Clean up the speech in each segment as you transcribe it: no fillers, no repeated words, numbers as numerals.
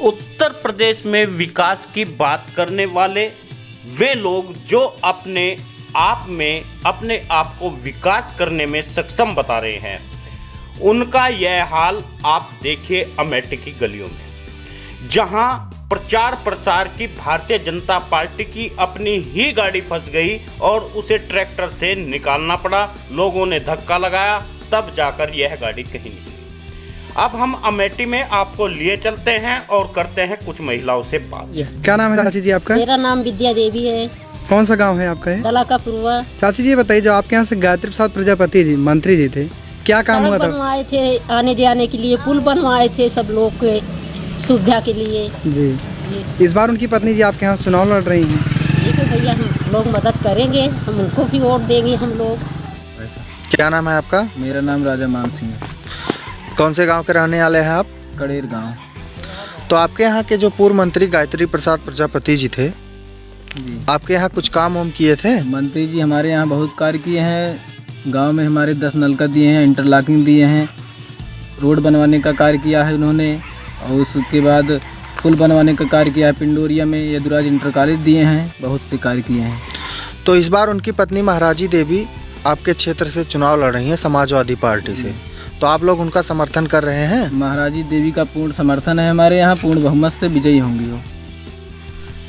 उत्तर प्रदेश में विकास की बात करने वाले वे लोग जो अपने आप को विकास करने में सक्षम बता रहे हैं, उनका यह हाल आप देखिए अमेठी की गलियों में, जहां प्रचार प्रसार की भारतीय जनता पार्टी की अपनी ही गाड़ी फंस गई और उसे ट्रैक्टर से निकालना पड़ा। लोगों ने धक्का लगाया, तब जाकर यह गाड़ी कहीं निकली। अब हम अमेठी में आपको लिए चलते हैं और करते हैं कुछ महिलाओं से बात। क्या नाम है चाची जी आपका? मेरा नाम विद्या देवी है। कौन सा गांव है आपका? है दला का पुरवा। चाची जी बताइए, जो आपके यहाँ से गायत्री प्रसाद प्रजापति जी मंत्री जी थे, क्या काम हुआ था? बनवाए थे आने जाने के लिए, पुल बनवाए थे सब लोग के सुविधा के लिए जी। इस बार उनकी पत्नी जी आपके यहाँ चुनाव लड़ रही हैं। देखो भैया, हम लोग मदद करेंगे, हम उनको भी वोट देंगे हम लोग। क्या नाम है आपका? मेरा नाम राजा मान सिंह है। कौन से गांव के रहने वाले हैं आप? कड़ेर गांव। तो आपके यहाँ के जो पूर्व मंत्री गायत्री प्रसाद प्रजापति जी थे जी, आपके यहाँ कुछ काम वाम किए थे? मंत्री जी हमारे यहाँ बहुत कार्य किए हैं। गांव में हमारे 10 नलका दिए हैं, इंटरलॉकिंग दिए हैं, रोड बनवाने का कार्य किया है उन्होंने, और उसके बाद पुल बनवाने का कार्य किया है। पिंडोरिया में यदुराज इंटर कॉलेज दिए हैं, बहुत से कार्य किए हैं। तो इस बार उनकी पत्नी महाराजी देवी आपके क्षेत्र से चुनाव लड़ रही हैं समाजवादी पार्टी से, तो आप लोग उनका समर्थन कर रहे हैं? महाराजी देवी का पूर्ण समर्थन है हमारे यहाँ, पूर्ण बहुमत से विजयी होंगी वो।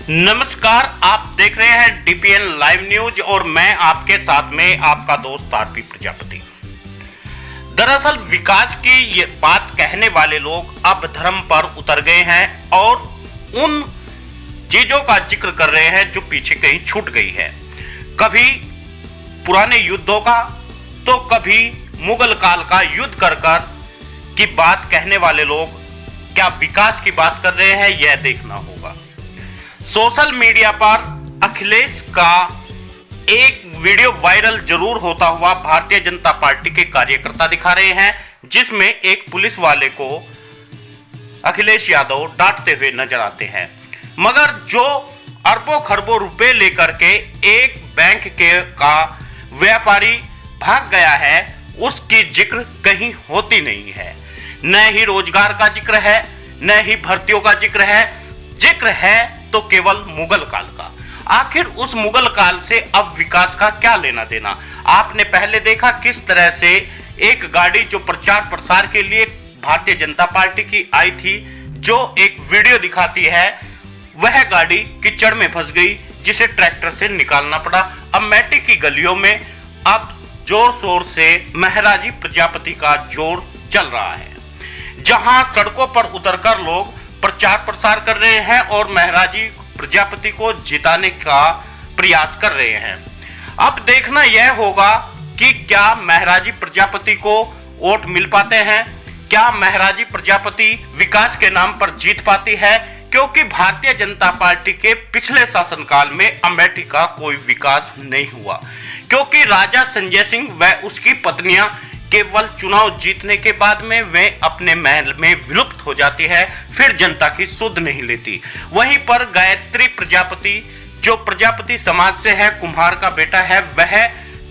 नमस्कार, आप देख रहे हैं डीपीएन लाइव न्यूज और मैं आपके साथ में आपका दोस्त आरपी प्रजापति। दरअसल विकास की ये बात कहने वाले लोग अब धर्म पर उतर गए हैं और उन चीजों का जिक्र कर रहे हैं जो पीछे कहीं छूट गई है। कभी पुराने युद्धों का तो कभी मुगल काल का युद्ध कर की बात कहने वाले लोग क्या विकास की बात कर रहे हैं, यह देखना होगा। सोशल मीडिया पर अखिलेश का एक वीडियो वायरल जरूर होता हुआ भारतीय जनता पार्टी के कार्यकर्ता दिखा रहे हैं, जिसमें एक पुलिस वाले को अखिलेश यादव डांटते हुए नजर आते हैं। मगर जो अरबों खरबों रुपए लेकर के एक बैंक का व्यापारी भाग गया है, उसकी जिक्र कहीं होती नहीं है। न ही रोजगार का जिक्र है, न ही भर्तियों का जिक्र है तो केवल मुगल काल का। आखिर उस मुगल काल से अब विकास का क्या लेना देना? आपने पहले देखा किस तरह से एक गाड़ी जो प्रचार प्रसार के लिए भारतीय जनता पार्टी की आई थी, जो एक वीडियो दिखाती है, वह गाड़ी कीचड़ में फंस गई, जिसे ट्रैक्टर से निकालना पड़ा। अमेठी की गलियों में अब जोर शोर से महाराजी प्रजापति का जोर चल रहा है, जहां सड़कों पर उतरकर लोग प्रचार प्रसार कर रहे हैं और महाराजी प्रजापति को जिताने का प्रयास कर रहे हैं। अब देखना यह होगा कि क्या महाराजी प्रजापति को वोट मिल पाते हैं, क्या महाराजी प्रजापति विकास के नाम पर जीत पाती है, क्योंकि भारतीय जनता पार्टी के पिछले शासनकाल में अमेठी का कोई विकास नहीं हुआ, क्योंकि राजा संजय सिंह व उसकी पत्नियां केवल चुनाव जीतने के बाद में वे अपने महल में विलुप्त हो जाती है, फिर जनता की सुध नहीं लेती। वहीं पर गायत्री प्रजापति जो प्रजापति समाज से है, कुम्हार का बेटा है, वह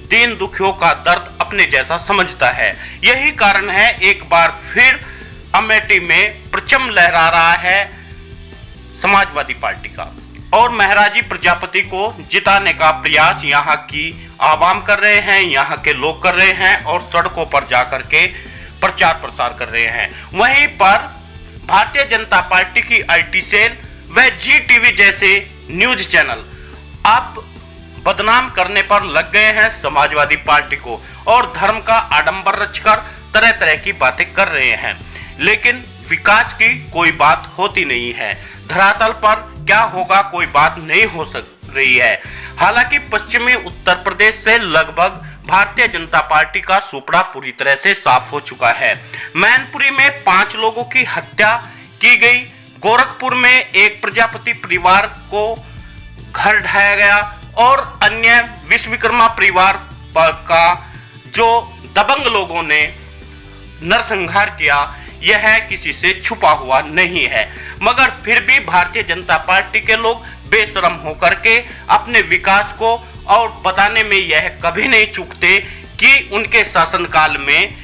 दीन दुखियों का दर्द अपने जैसा समझता है। यही कारण है एक बार फिर अमेठी में परचम लहरा रहा है समाजवादी पार्टी का, और महाराजी प्रजापति को जिताने का प्रयास यहाँ की आवाम कर रहे हैं, यहाँ के लोग कर रहे हैं और सड़कों पर जाकर के प्रचार प्रसार कर रहे हैं। वहीं पर भारतीय जनता पार्टी की आईटी सेल व जी टीवी जैसे न्यूज चैनल अब बदनाम करने पर लग गए हैं समाजवादी पार्टी को, और धर्म का आडंबर रचकर तरह तरह की बातें कर रहे हैं, लेकिन विकास की कोई बात होती नहीं है। धरातल पर क्या होगा कोई बात नहीं हो रही है। हालांकि पश्चिमी उत्तर प्रदेश से लगभग भारतीय जनता पार्टी का सुपड़ा पूरी तरह से साफ हो चुका है। मैनपुरी में 5 लोगों की हत्या की गई, गोरखपुर में एक प्रजापति परिवार को घर ढाया गया और अन्य विश्वकर्मा परिवार का जो दबंग लोगों ने नरसंहार किया, यह किसी से छुपा हुआ नहीं है। मगर फिर भी भारतीय जनता पार्टी के लोग बेशरम होकर के अपने विकास को और बताने में यह कभी नहीं चूकते कि उनके शासनकाल में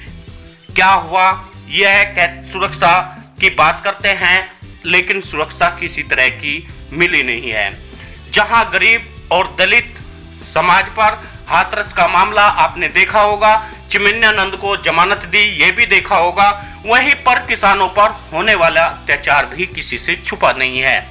क्या हुआ। यह सुरक्षा की बात करते हैं, लेकिन सुरक्षा किसी तरह की मिली नहीं है। जहां गरीब और दलित समाज पर हाथरस का मामला आपने देखा होगा, चिमन्यानंद को जमानत दी ये भी देखा होगा, वहीं पर किसानों पर होने वाला अत्याचार भी किसी से छुपा नहीं है।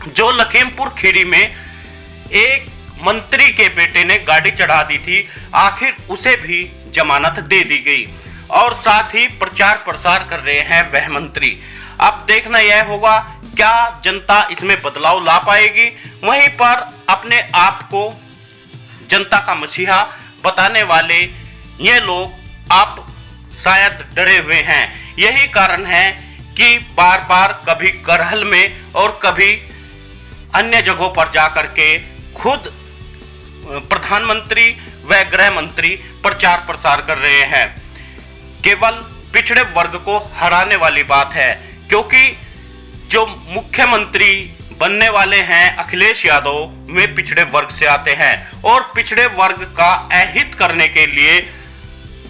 जो लखीमपुर खीरी में एक मंत्री के बेटे ने गाड़ी चढ़ा दी थी, आखिर उसे भी जमानत दे दी गई और साथ ही प्रचार प्रसार कर रहे हैं वह मंत्री। अब देखना यह होगा क्या जनता इसमें बदलाव ला पाएगी। वहीं पर अपने आप को जनता का मसीहा बताने वाले ये लोग अब शायद डरे हुए हैं। यही कारण है कि बार बार कभी करहल में और कभी अन्य जगहों पर जाकर के खुद प्रधानमंत्री व गृह मंत्री प्रचार प्रसार कर रहे हैं। केवल पिछड़े वर्ग को हराने वाली बात है, क्योंकि जो मुख्यमंत्री बनने वाले हैं अखिलेश यादव, वे पिछड़े वर्ग से आते हैं और पिछड़े वर्ग का अहित करने के लिए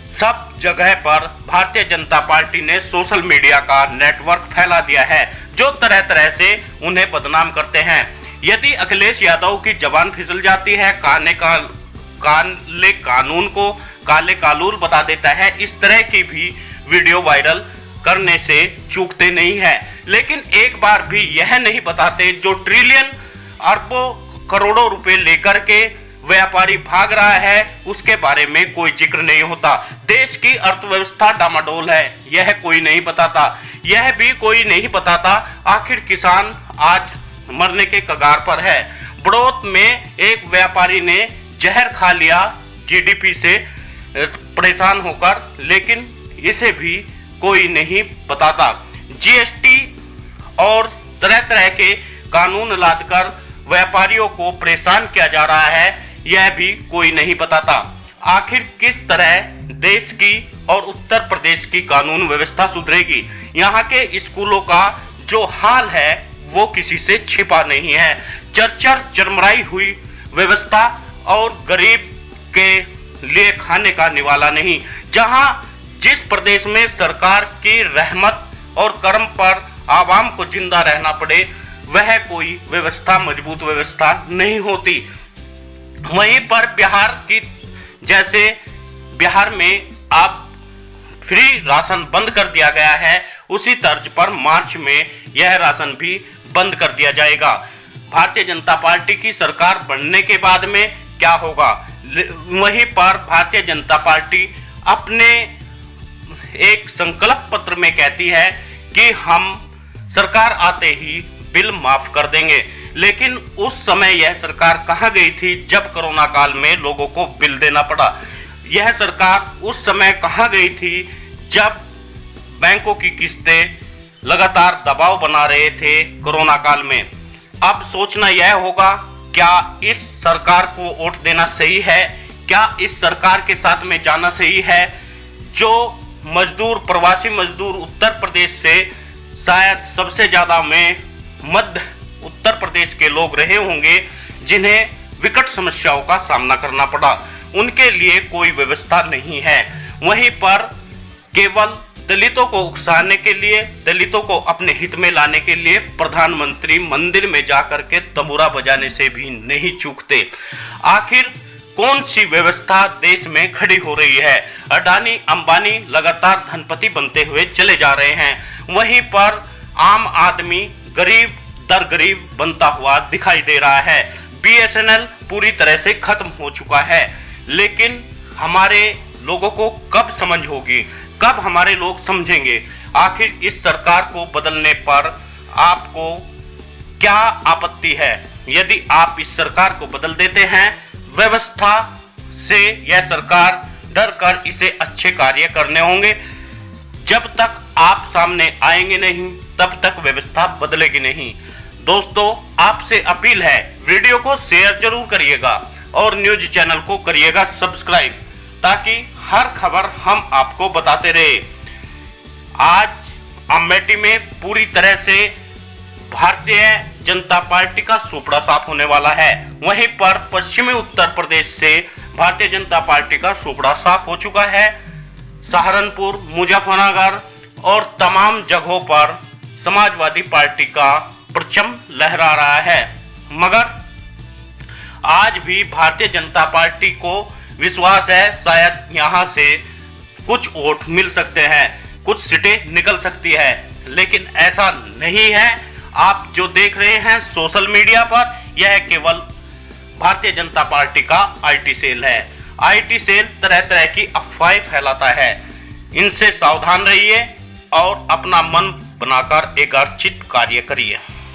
सब जगह पर भारतीय जनता पार्टी ने सोशल मीडिया का नेटवर्क फैला दिया है, जो तरह तरह से उन्हें बदनाम करते हैं। यदि अखिलेश यादव की जबान फिसल जाती है, काले कानून को काले कानून बता देता है, इस तरह की भी वीडियो वायरल करने से चूकते नहीं है। लेकिन एक बार भी यह नहीं बताते जो ट्रिलियन अरबों करोड़ों रुपए लेकर के व्यापारी भाग रहा है, उसके बारे में कोई जिक्र नहीं होता। देश की अर्थव्यवस्था डामाडोल है, यह कोई नहीं बताता। यह भी कोई नहीं बताता आखिर किसान आज मरने के कगार पर है। बड़ौत में एक व्यापारी ने जहर खा लिया जीडीपी से परेशान होकर, लेकिन इसे भी कोई नहीं बताता। जीएसटी और तरह तरह के कानून लादकर व्यापारियों को परेशान किया जा रहा है, यह भी कोई नहीं बताता। आखिर किस तरह देश की और उत्तर प्रदेश की कानून व्यवस्था सुधरेगी। यहाँ के स्कूलों का जो हाल है वो किसी से छिपा नहीं है। चरचर चरमराई हुई व्यवस्था और गरीब के लिए खाने का निवाला नहीं। जहां जिस प्रदेश में सरकार की रहमत और करम पर आवाम को जिंदा रहना पड़े, वह कोई व्यवस्था मजबूत व्यवस्था नहीं होती। वहीं पर बिहार की जैसे बिहार में अब फ्री राशन बंद कर दिया गया है, उसी तर्ज पर मार्च में यह राशन भी बंद कर दिया जाएगा। भारतीय जनता पार्टी की सरकार बनने के बाद में क्या होगा। वहीं पर भारतीय जनता पार्टी अपने एक संकल्प पत्र में कहती है कि हम सरकार आते ही बिल माफ कर देंगे, लेकिन उस समय यह सरकार कहां गई थी जब कोरोना काल में लोगों को बिल देना पड़ा। यह सरकार उस समय कहां गई थी जब बैंकों की किस्तें लगातार दबाव बना रहे थे कोरोना काल में। अब सोचना यह होगा क्या इस सरकार को वोट देना सही है, क्या इस सरकार के साथ में जाना सही है। जो मजदूर प्रवासी मजदूर उत्तर प्रदेश से शायद सबसे ज्यादा में मध्य उत्तर प्रदेश के लोग रहे होंगे, जिन्हें विकट समस्याओं का सामना करना पड़ा, उनके लिए कोई व्यवस्था नहीं है। वहीं पर केवल दलितों को उकसाने के लिए, दलितों को अपने हित में लाने के लिए प्रधानमंत्री मंदिर में जाकर के तंबूरा बजाने से भी नहीं चूकते। आखिर कौन सी व्यवस्था देश में खड़ी हो रही है। अडानी अंबानी लगातार धनपति बनते हुए चले जा रहे हैं, वहीं पर आम आदमी गरीब दर गरीब बनता हुआ दिखाई दे रहा है। बीएसएनएल पूरी तरह से खत्म हो चुका है, लेकिन हमारे लोगों को कब समझ होगी, कब हमारे लोग समझेंगे। आखिर इस सरकार को बदलने पर आपको क्या आपत्ति है। यदि आप इस सरकार को बदल देते हैं, व्यवस्था से यह सरकार डर कर इसे अच्छे कार्य करने होंगे। जब तक आप सामने आएंगे नहीं, तब तक व्यवस्था बदलेगी नहीं। दोस्तों, आपसे अपील है, वीडियो को शेयर जरूर करिएगा और न्यूज चैनल को करिएगा सब्सक्राइब, ताकि हर खबर हम आपको बताते रहे। आज अमेठी में पूरी तरह से भारतीय जनता पार्टी का सुपड़ा साफ होने वाला है। वहीं पर पश्चिमी उत्तर प्रदेश से भारतीय जनता पार्टी का सुपड़ा साफ हो चुका है। सहारनपुर, मुजफ्फरनगर और तमाम जगहों पर समाजवादी पार्टी का परचम लहरा रहा है। मगर आज भी भारतीय जनता पार्टी को विश्वास है शायद यहां से कुछ वोट मिल सकते हैं, कुछ सीटें निकल सकती है, लेकिन ऐसा नहीं है। आप जो देख रहे हैं सोशल मीडिया पर, यह केवल भारतीय जनता पार्टी का आईटी सेल है। आईटी सेल तरह तरह की अफवाहें फैलाता है, इनसे सावधान रहिए और अपना मन बनाकर एकाग्रचित्त कार्य करिए।